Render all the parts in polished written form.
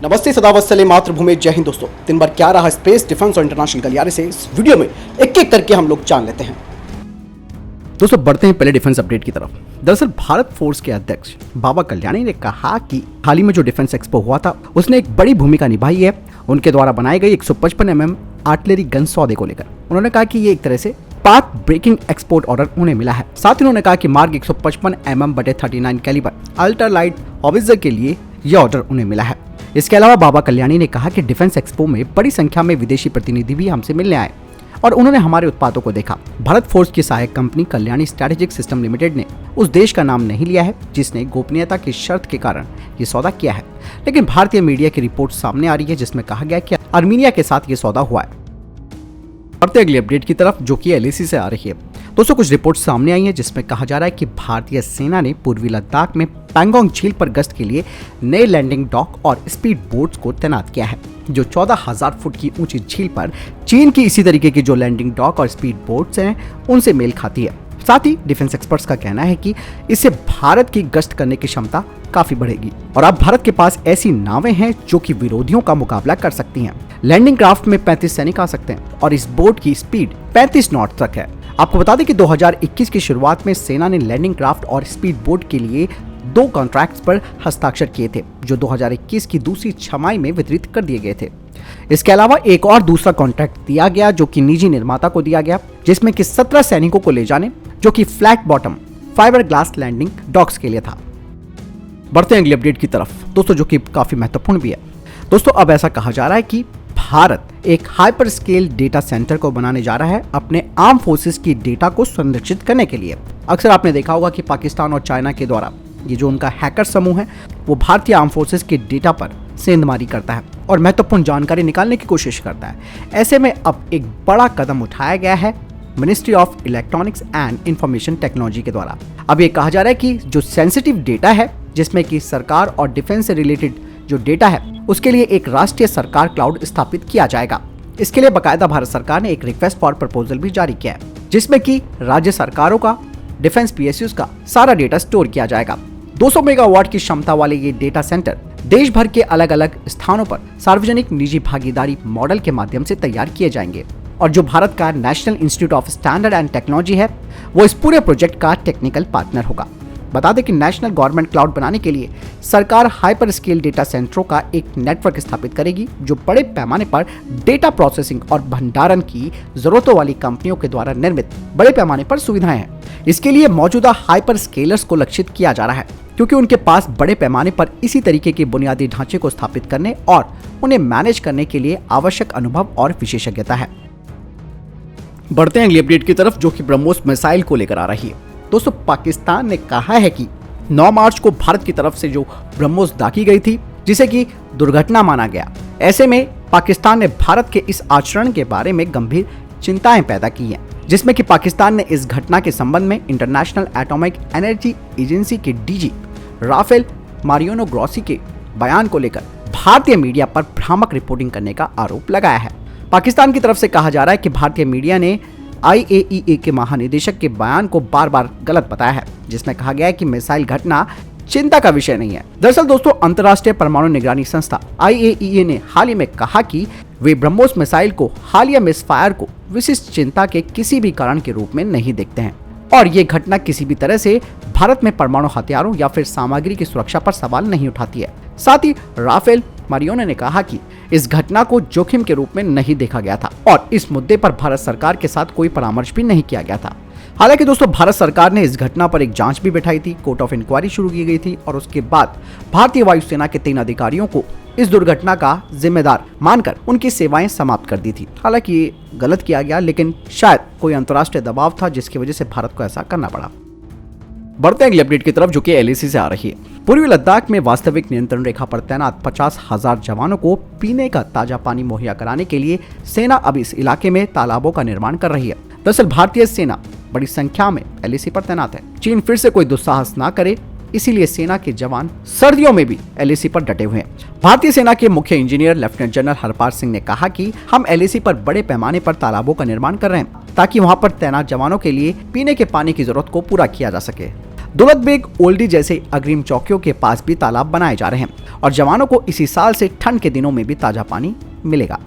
नमस्ते, सदावत्सले मातृभूमि, जय हिंद। दोस्तों, दिन भर क्या रहा स्पेस, डिफेंस और इंटरनेशनल गलियारे से इस वीडियो में एक एक करके हम लोग जान लेते हैं। दोस्तों, बढ़ते हैं पहले डिफेंस अपडेट की तरफ। दरअसल भारत फोर्स के अध्यक्ष बाबा कल्याणी ने कहा कि हाल ही में जो डिफेंस एक्सपो हुआ था उसने एक बड़ी भूमिका निभाई है उनके द्वारा बनाई गई 155 mm आर्टिलरी गन सौदे को लेकर। उन्होंने कहा कि ये एक तरह से पाथ ब्रेकिंग एक्सपोर्ट ऑर्डर उन्हें मिला है। साथ ही उन्होंने कहा कि mark 155 mm/39 calibre ultra light howitzer के लिए यह ऑर्डर उन्हें मिला है। इसके अलावा बाबा कल्याणी ने कहा कि डिफेंस एक्सपो में बड़ी संख्या में विदेशी प्रतिनिधि भी हमसे मिलने आए और उन्होंने हमारे उत्पादों को देखा। भारत फोर्स की सहायक company Kalyani strategic system limited ने उस देश का नाम नहीं लिया है जिसने गोपनीयता की शर्त के कारण ये सौदा किया है, लेकिन भारतीय मीडिया की रिपोर्ट सामने आ रही है जिसमें कहा गया कि आर्मीनिया के साथ ये सौदा हुआ है। बढ़ते अगली अपडेट की तरफ जो कि एलएसी से आ रही है। दोस्तों, कुछ रिपोर्ट सामने आई है जिसमें कहा जा रहा है कि भारतीय सेना ने पूर्वी लद्दाख में पैंगोंग झील पर गश्त के लिए नए लैंडिंग डॉक और स्पीड बोट्स को तैनात किया है, जो 14,000 फुट की ऊंची झील पर चीन की इसी तरीके की जो लैंडिंग डॉक और स्पीड बोट्स हैं उनसे मेल खाती है। साथ ही डिफेंस एक्सपर्ट्स का कहना है कि इससे भारत की गश्त करने की क्षमता काफी बढ़ेगी और अब भारत के पास ऐसी नावें हैं जो कि विरोधियों का मुकाबला कर सकती हैं। लैंडिंग क्राफ्ट में 35 सैनिक आ सकते हैं और इस बोट की स्पीड 35 नॉट तक है। आपको बता दें कि 2021 की शुरुआत में सेना ने लैंडिंग क्राफ्ट और स्पीड बोट के लिए 2 कॉन्ट्रैक्ट्स पर हस्ताक्षर किए थे जो 2021 की दूसरी छमाही में वितरित कर दिए गए थे। इसके अलावा एक और दूसरा कॉन्ट्रैक्ट दिया गया जो कि निजी निर्माता को दिया गया, जिसमें कि 17 सैनिकों को ले जाने, जो कि flat bottom fibre glass landing docks के लिए था। बढ़ते हैं अगली अपडेट की तरफ दोस्तों, जो कि काफी महत्वपूर्ण भी है। दोस्तों, अब ऐसा कहा जा रहा है कि भारत एक हाइपर स्केल डेटा सेंटर को बनाने जा रहा है अपने आर्म फोर्सेस की डेटा को संरक्षित करने के लिए। अक्सर आपने देखा होगा कि पाकिस्तान और चाइना के द्वारा ये जो उनका हैकर समूह है वो भारतीय आर्म फोर्सेस के डेटा पर सेंधमारी करता है और महत्वपूर्ण जानकारी निकालने की कोशिश करता है। ऐसे में अब एक बड़ा कदम उठाया गया है ministry of electronics and information technology के द्वारा। अब ये कहा जा रहा है कि जो सेंसिटिव डेटा है जिसमें कि सरकार और डिफेंस से रिलेटेड जो डेटा है उसके लिए एक राष्ट्रीय सरकार क्लाउड स्थापित किया जाएगा। इसके लिए बकायदा भारत सरकार ने एक रिक्वेस्ट फॉर प्रपोजल भी जारी किया है जिसमें कि राज्य सरकारों का डिफेंस पीएसयूज का सारा डेटा स्टोर किया जाएगा। 200 मेगावाट की क्षमता वाले ये डेटा सेंटर देश भर के अलग अलग स्थानों पर सार्वजनिक निजी भागीदारी मॉडल के माध्यम से तैयार किए जाएंगे और जो भारत का national institute of standard and technology है वो इस पूरे प्रोजेक्ट का टेक्निकल पार्टनर होगा। बता दें कि नेशनल गवर्नमेंट क्लाउड बनाने के लिए सरकार हाइपर स्केल डेटा सेंटरों का एक नेटवर्क स्थापित करेगी जो बड़े पैमाने पर डेटा प्रोसेसिंग और भंडारण की जरूरतों वाली कंपनियों के द्वारा निर्मित बड़े पैमाने पर सुविधाएं हैं। इसके लिए मौजूदा हाइपर स्केलर्स को लक्षित किया जा रहा है क्योंकि उनके पास बड़े पैमाने पर इसी तरीके के बुनियादी ढांचे को स्थापित करने और उन्हें मैनेज करने के लिए आवश्यक अनुभव और विशेषज्ञता है। बढ़ते हैं अगली अपडेट की तरफ जो कि ब्रह्मोस मिसाइल को लेकर आ रही है। दोस्तों, पाकिस्तान ने कहा है कि 9 मार्च को भारत की तरफ से जो ब्रह्मोस दागी गई थी जिसे कि दुर्घटना माना गया। ऐसे में पाकिस्तान ने भारत के इस आचरण के बारे में गंभीर चिंताएं पैदा की हैं, जिसमें कि पाकिस्तान ने इस घटना के संबंध में इंटरनेशनल एटॉमिक एनर्जी एजेंसी के डीजी राफेल मारियानो ग्रोसी के बयान को लेकर भारतीय मीडिया पर भ्रामक रिपोर्टिंग करने का आरोप लगाया है। पाकिस्तान की तरफ से कहा जा रहा है कि भारतीय मीडिया ने IAEA के महानिदेशक के बयान को बार बार गलत बताया है, जिसमें कहा गया है कि मिसाइल घटना चिंता का विषय नहीं है। दरअसल दोस्तों, अंतर्राष्ट्रीय परमाणु निगरानी संस्था IAEA ने हाल ही में कहा कि वे ब्रह्मोस मिसाइल को हालिया मिसफायर को विशिष्ट चिंता के किसी भी कारण के रूप में नहीं देखते हैं और ये घटना किसी भी तरह से भारत में परमाणु हथियारों या फिर सामग्री की सुरक्षा पर सवाल नहीं उठाती है। साथ ही राफेल मारियानो ने कहा कि इस घटना को जोखिम के रूप में नहीं देखा गया था और इस मुद्दे पर भारत सरकार के साथ कोई परामर्श भी नहीं किया गया था। हालांकि दोस्तों, भारत सरकार ने इस घटना पर एक जांच भी बिठाई थी, कोर्ट ऑफ इंक्वायरी शुरू की गई थी और उसके बाद भारतीय वायुसेना के 3 अधिकारियों को इस दुर्घटना का जिम्मेदार मानकर उनकी सेवाएं समाप्त कर दी थी। हालांकि ये गलत किया गया, लेकिन शायद कोई अंतर्राष्ट्रीय दबाव था जिसकी वजह से भारत को ऐसा करना पड़ा। बढ़ते हैं अगली अपडेट की तरफ जो कि एलएसी से आ रही है। पूर्वी लद्दाख में वास्तविक नियंत्रण रेखा पर तैनात 50,000 जवानों को पीने का ताजा पानी मुहैया कराने के लिए सेना अब इस इलाके में तालाबों का निर्माण कर रही है। दरअसल भारतीय सेना बड़ी संख्या में एलएसी पर तैनात है। चीन फिर से कोई दुस्साहस ना करे, इसीलिए सेना के जवान सर्दियों में भी एलएसी पर डटे हुए हैं। भारतीय सेना के मुख्य engineer lieutenant general Harpal Singh ने कहा कि हम एलएसी पर बड़े पैमाने पर तालाबों का निर्माण कर रहे हैं ताकि वहां पर तैनात जवानों के लिए पीने के पानी की जरूरत को पूरा किया जा सके। दौलत बेग ओल्डी जैसे अग्रिम चौकियों के पास भी तालाब बनाए जा रहे हैं और जवानों को इसी साल से ठंड के दिनों में भी ताजा पानी मिलेगा।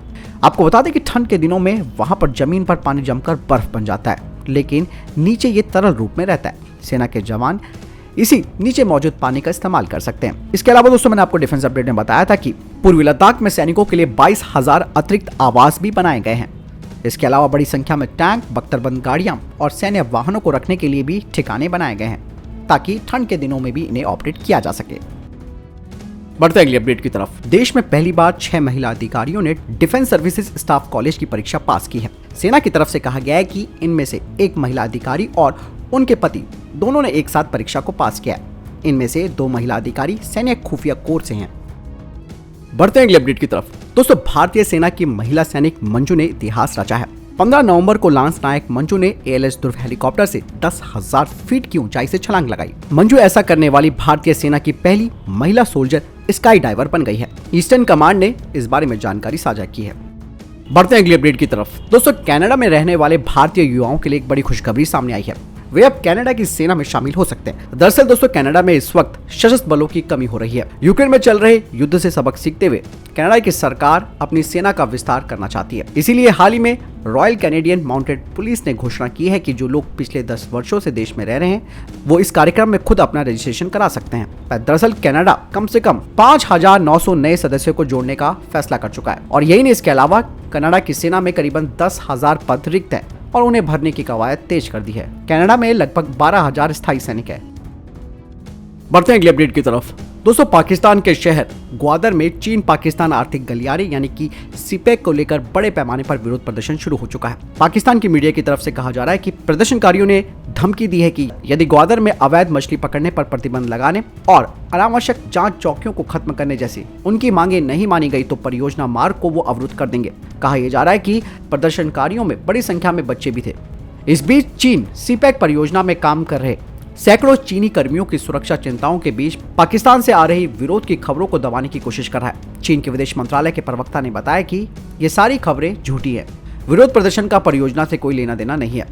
आपको बता दें कि ठंड के दिनों में वहां पर जमीन पर पानी जमकर बर्फ बन जाता है, लेकिन नीचे ये तरल रूप में रहता है। सेना के जवान इसी नीचे मौजूद पानी का इस्तेमाल कर सकते हैं। इसके अलावा दोस्तों मैंने आपको डिफेंस अपडेट में बताया था कि पूर्वी लद्दाख में सैनिकों के लिए 22,000 अतिरिक्त आवास भी बनाए गए हैं। इसके अलावा बड़ी संख्या में टैंक, बख्तरबंद गाड़ियां और सैन्य वाहनों को रखने के लिए भी ठिकाने बनाए गए हैं ताकि ठंड के दिनों में भी इन्हें ऑपरेट किया जा सके। बढ़ते अगली अपडेट की तरफ। देश में पहली बार 6 महिला अधिकारियों ने डिफेंस सर्विसेज स्टाफ कॉलेज की परीक्षा पास की है। सेना की तरफ से कहा गया है कि इनमें से एक महिला अधिकारी और उनके पति दोनों ने एक साथ परीक्षा को पास किया है। इनमें से 2 महिला अधिकारी सैन्य खुफिया कोर से हैं। बढ़ते हैं अगली अपडेट की तरफ। दोस्तों भारतीय सेना की महिला सैनिक मंजू ने इतिहास रचा है। 15 नवंबर को लांस नायक मंजू ने ALS ध्रुव हेलीकॉप्टर से 10,000 फीट की ऊंचाई से छलांग लगाई। मंजू ऐसा करने वाली भारतीय सेना की पहली महिला सोल्जर स्काई डाइवर बन गई है। ईस्टर्न कमांड ने इस बारे में जानकारी साझा की है। बढ़ते हैं अगली अपडेट की तरफ। दोस्तों कनाडा में रहने वाले भारतीय युवाओं के लिए एक बड़ी खुशखबरी सामने आई है। वे अब कनाडा की सेना में शामिल हो सकते हैं। दरअसल दोस्तों कनाडा में इस वक्त सशस्त्र बलों की कमी हो रही है। यूक्रेन में चल रहे युद्ध से सबक सीखते हुए कनाडा की सरकार अपनी सेना का विस्तार करना चाहती है। इसीलिए हाल ही में रॉयल कैनेडियन माउंटेड पुलिस ने घोषणा की है कि जो लोग पिछले 10 वर्षों से देश में रह रहे हैं वो इस कार्यक्रम में खुद अपना रजिस्ट्रेशन करा सकते हैं। दरअसल कनाडा कम से कम 5,900 नए सदस्यों को जोड़ने का फैसला कर चुका है और यही नहीं, इसके अलावा कनाडा की सेना में करीबन 10,000 पद रिक्त हैं और उन्हें भरने की कवायद तेज कर दी है। कनाडा में लगभग 12,000 स्थायी सैनिक है। बढ़ते हैं अगली अपडेट की तरफ। दोस्तों पाकिस्तान के शहर ग्वादर में चीन पाकिस्तान आर्थिक गलियारे यानी कि सीपेक को लेकर बड़े पैमाने पर विरोध प्रदर्शन शुरू हो चुका है। पाकिस्तान की मीडिया की तरफ से कहा जा रहा है कि प्रदर्शनकारियों ने धमकी दी है कि यदि ग्वादर में अवैध मछली पकड़ने पर प्रतिबंध लगाने और अनावश्यक जांच चौकियों को खत्म करने जैसी उनकी मांगे नहीं मानी गई तो परियोजना मार्ग को वो अवरुद्ध कर देंगे। कहा यह जा रहा है कि प्रदर्शनकारियों में बड़ी संख्या में बच्चे भी थे। इस बीच चीन सीपेक परियोजना में काम कर रहे सैकड़ों चीनी कर्मियों की सुरक्षा चिंताओं के बीच पाकिस्तान से आ रही विरोध की खबरों को दबाने की कोशिश कर रहा है। चीन के विदेश मंत्रालय के प्रवक्ता ने बताया कि ये सारी खबरें झूठी है। विरोध प्रदर्शन का परियोजना से कोई लेना देना नहीं है।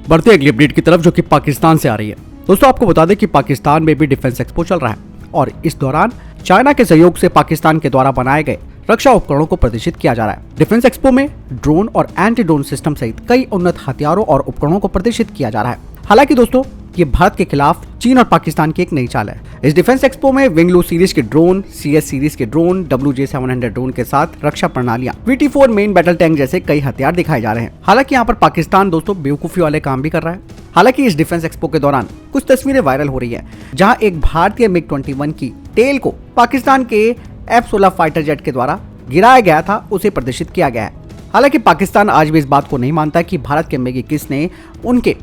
बढ़ते अगली अपडेट की तरफ जो कि पाकिस्तान से आ रही है। दोस्तों आपको बता दें कि पाकिस्तान में भी डिफेंस एक्सपो चल रहा है और इस दौरान चाइना के सहयोग से पाकिस्तान के द्वारा बनाए गए रक्षा उपकरणों को प्रदर्शित किया जा रहा है। डिफेंस एक्सपो में ड्रोन और एंटी ड्रोन सिस्टम सहित कई उन्नत हथियारों और उपकरणों को प्रदर्शित किया जा रहा है। हालांकि दोस्तों ये भारत के खिलाफ चीन और पाकिस्तान की एक नई चाल है। इस डिफेंस एक्सपो में विंगलू सीरीज के ड्रोन, CS सीरीज के ड्रोन, WJ-700 ड्रोन के साथ रक्षा प्रणालियां, VT-4 मेन बैटल टैंक जैसे कई हथियार दिखाए जा रहे हैं। हालांकि यहाँ पर पाकिस्तान दोस्तों बेवकूफी वाले काम भी कर रहा है। हालांकि इस डिफेंस एक्सपो के दौरान कुछ तस्वीरें वायरल हो रही है जहाँ एक भारतीय MiG-21 की टेल को पाकिस्तान के F-16 फाइटर जेट के द्वारा गिराया गया था, उसे प्रदर्शित किया गया है। हालांकि पाकिस्तान आज भी इस बात को नहीं मानता कि भारत के MiG-21 ने उनके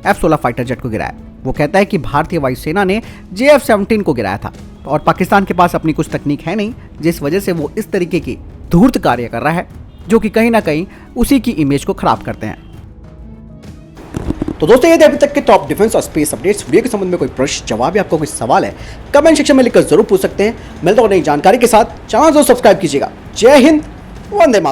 F-16 फाइटर जेट को गिराया। वो कहता है कि भारतीय वायुसेना ने JF-17 को गिराया था और पाकिस्तान के पास अपनी कुछ तकनीक है नहीं, जिस वजह से वो इस तरीके की धूर्त कार्य कर रहा है जो कि कहीं ना कहीं उसी की इमेज को खराब करते हैं। तो दोस्तों ये थे अभी तक के टॉप डिफेंस और स्पेस अपडेट्स। वीडियो के संबंध में कोई प्रश्न, जवाब या आपको कोई सवाल है कमेंट सेक्शन में लिखकर जरूर पूछ सकते हैं। मिलता हूं नई जानकारी के साथ। चैनल को सब्सक्राइब कीजिएगा। जय हिंद, वंदे मातरम।